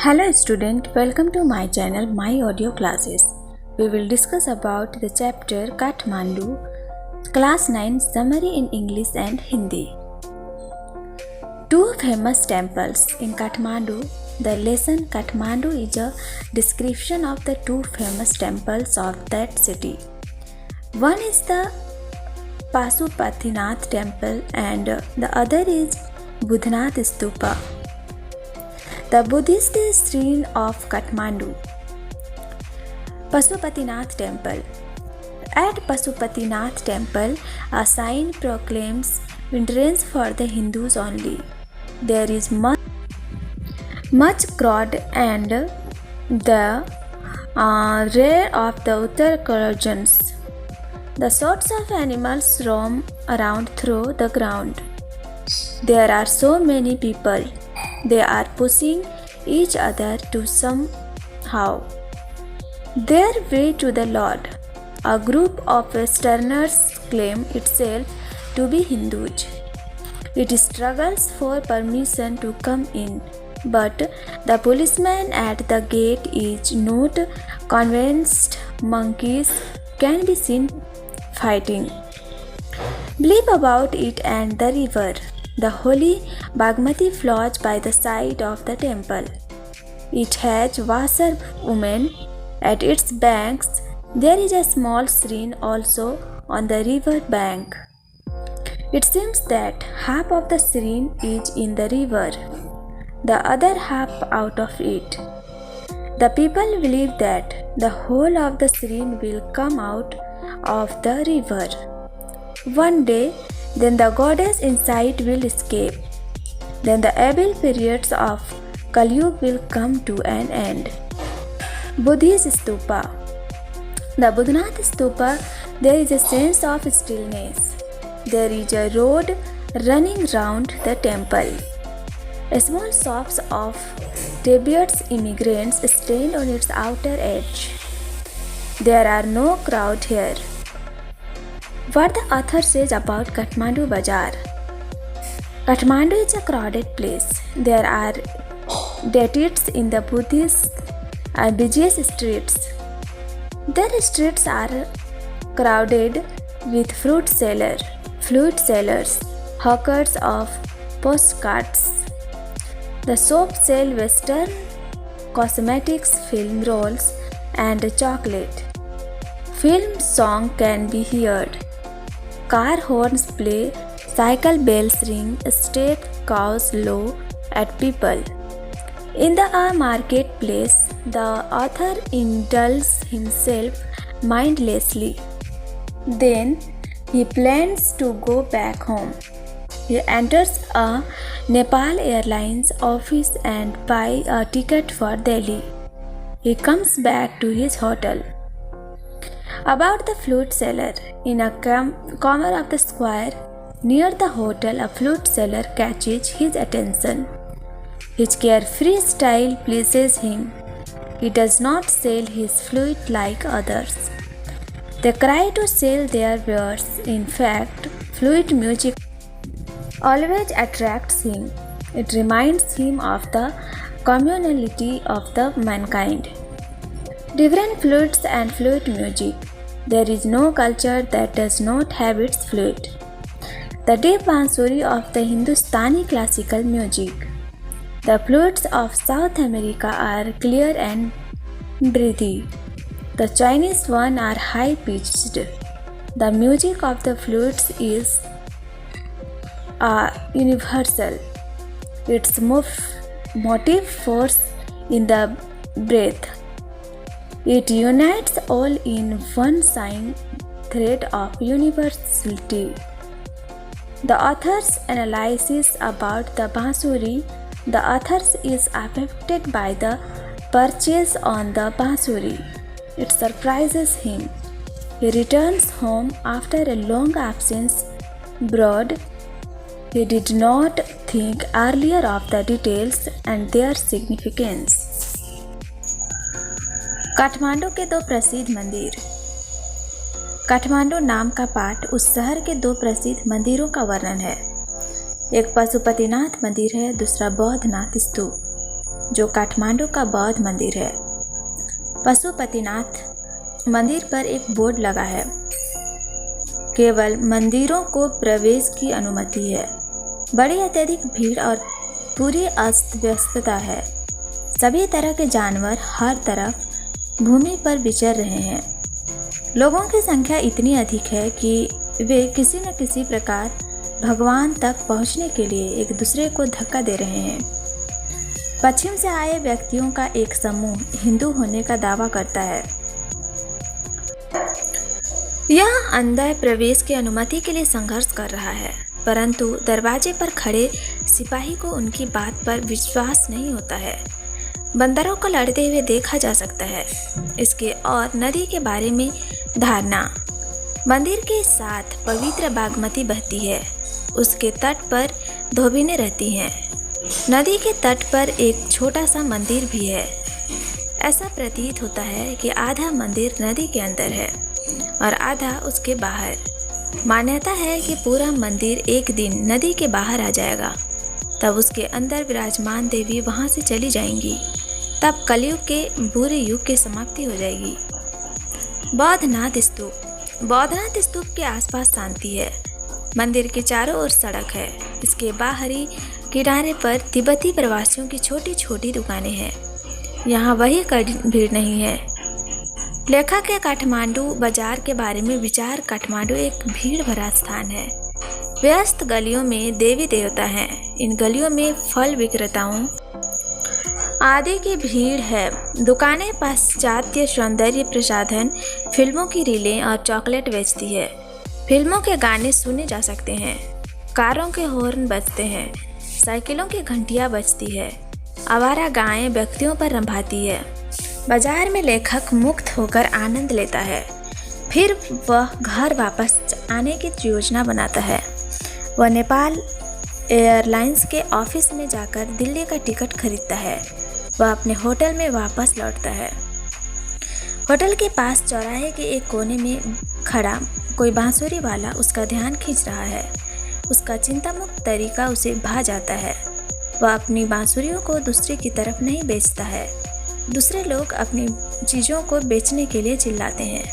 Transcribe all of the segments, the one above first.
Hello student, welcome to my channel My Audio Classes. We will discuss about the chapter Kathmandu, Class 9 Summary in English and Hindi. Two famous temples in Kathmandu. The lesson Kathmandu is a description of the two famous temples of that city. One is the Pasupatinath temple and the other is Buddhanath Stupa, the Buddhist shrine of Kathmandu. Pasupatinath Temple. At Pasupatinath Temple, a sign proclaims entrance for the Hindus only. There is much crowd and the rear of the Uttarakhand. The sorts of animals roam around through the ground. There are so many people. They are pushing each other to somehow their way to the Lord. A group of Westerners claim itself to be Hindus. It struggles for permission to come in, but the policeman at the gate is not convinced. Monkeys can be seen fighting. Believe about it and the river. The holy Bagmati flows by the side of the temple. It has washerwomen at its banks. There is a small shrine also on the river bank. It seems that half of the shrine is in the river, the other half out of it. The people believe that the whole of the shrine will come out of the river one day. Then the goddess inside will escape. Then the evil periods of Kali Yuga will come to an end. Buddhist Stupa. The Buddhanath Stupa, there is a sense of stillness. There is a road running round the temple. Small shops of Tibetan immigrants stand on its outer edge. There are no crowd here. What the author says about Kathmandu Bazaar. Kathmandu is a crowded place. There are deities in the Buddhist and busiest streets. Their streets are crowded with fruit sellers, hawkers of postcards. The shops sell Western cosmetics, film rolls, and chocolate. Film song can be heard. Car horns play, cycle bells ring, street cows low at people. In the marketplace, the author indulges himself mindlessly. Then he plans to go back home. He enters a Nepal Airlines office and buys a ticket for Delhi. He comes back to his hotel. About the flute seller. In a corner of the square near the hotel, a flute seller catches his attention. His carefree style pleases him. He does not sell his flute like others. They cry to sell their wares. In fact, flute music always attracts him. It reminds him of the communality of the mankind. Different flutes and flute music. There is no culture that does not have its flute. The deep bansuri of the Hindustani classical music. The flutes of South America are clear and breathy. The Chinese ones are high-pitched. The music of the flutes is universal. Its motive force in the breath. It unites all in one sign thread of universality. The author's analysis about the bansuri. The author is affected by the purchase on the bansuri. It surprises him. He returns home after a long absence abroad. He did not think earlier of the details and their significance. Kathmandu के दो प्रसिद्ध मंदिर. काठमांडू नाम का पाठ उस शहर के दो प्रसिद्ध मंदिरों का वर्णन है. एक पशुपतिनाथ मंदिर है, दूसरा बौद्धनाथ स्तूप. जो काठमांडू का बौद्ध मंदिर है। पशुपतिनाथ मंदिर पर एक बोर्ड लगा है, केवल मंदिरों को प्रवेश की अनुमति है। बड़ी अत्यधिक भीड़ और पूरी अस्त व्यस्तता है। सभी तरह के जानवर हर तरफ भूमि पर विचर रहे हैं। लोगों की संख्या इतनी अधिक है कि वे किसी न किसी प्रकार भगवान तक पहुंचने के लिए एक दूसरे को धक्का दे रहे हैं। पश्चिम से आए व्यक्तियों का एक समूह हिंदू होने का दावा करता है। यह अंदर प्रवेश की अनुमति के लिए संघर्ष कर रहा है, परंतु दरवाजे पर खड़े सिपाही को उनकी बात पर विश्वास नहीं होता है। बंदरों को लड़ते हुए देखा जा सकता है। इसके और नदी के बारे में धारणा। मंदिर के साथ पवित्र बागमती बहती है। उसके तट पर धोबिनें रहती हैं। नदी के तट पर एक छोटा सा मंदिर भी है। ऐसा प्रतीत होता है कि आधा मंदिर नदी के अंदर है और आधा उसके बाहर। मान्यता है कि पूरा मंदिर एक दिन नदी के बाहर आ जाएगा, तब उसके अंदर विराजमान देवी वहां से चली जाएंगी। तब कलयुग के बुरे युग की समाप्ति हो जाएगी। बौद्धनाथ स्तूप के आसपास शांति है। मंदिर के चारों ओर सड़क है। इसके बाहरी किनारे पर तिब्बती प्रवासियों की छोटी छोटी दुकानें हैं। यहाँ वही भीड़ नहीं है। लेखक के काठमांडू बाजार के बारे में विचार। काठमांडू एक भीड़ भरा स्थान है। व्यस्त गलियों में देवी देवता हैं। इन गलियों में फल विक्रेताओं आदि की भीड़ है। दुकानें पाश्चात्य सौंदर्य प्रसाधन, फिल्मों की रीलें और चॉकलेट बेचती है। फिल्मों के गाने सुने जा सकते हैं। कारों के हॉर्न बजते हैं। साइकिलों की घंटियां बजती है। आवारा गायें व्यक्तियों पर रंभाती है। बाजार में लेखक मुक्त होकर आनंद लेता है। फिर वह घर वापस आने की योजना बनाता है। वह नेपाल एयरलाइंस के ऑफिस में जाकर दिल्ली का टिकट खरीदता है। वह अपने होटल में वापस लौटता है। होटल के पास चौराहे के एक कोने में खड़ा कोई बांसुरी वाला उसका ध्यान खींच रहा है। उसका चिंतामुक्त तरीका उसे भा जाता है। वह अपनी बांसुरियों को दूसरे की तरफ नहीं बेचता है। दूसरे लोग अपनी चीज़ों को बेचने के लिए चिल्लाते हैं।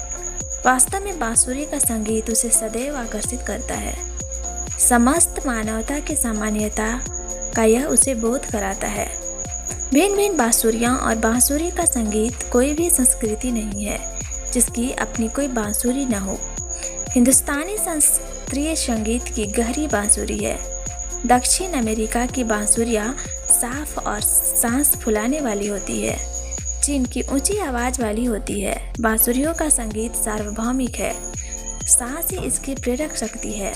वास्तव में बांसुरी का संगीत उसे सदैव आकर्षित करता है। समस्त मानवता की सामान्यता का यह उसे बोध कराता है। भिन्न भिन्न बांसुरियाँ और बांसुरी का संगीत कोई भी संस्कृति नहीं है जिसकी अपनी कोई बांसुरी न हो। हिंदुस्तानी शास्त्रीय संगीत की गहरी बांसुरी है। दक्षिण अमेरिका की बांसुरियाँ साफ और सांस फुलाने वाली होती है, जिनकी ऊंची आवाज़ वाली होती है। बांसुरियों का संगीत सार्वभौमिक है। सांस ही इसकी प्रेरक शक्ति है।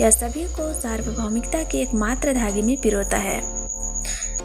यह सभी को सार्वभौमिकता के एकमात्र धागे में पिरोता है।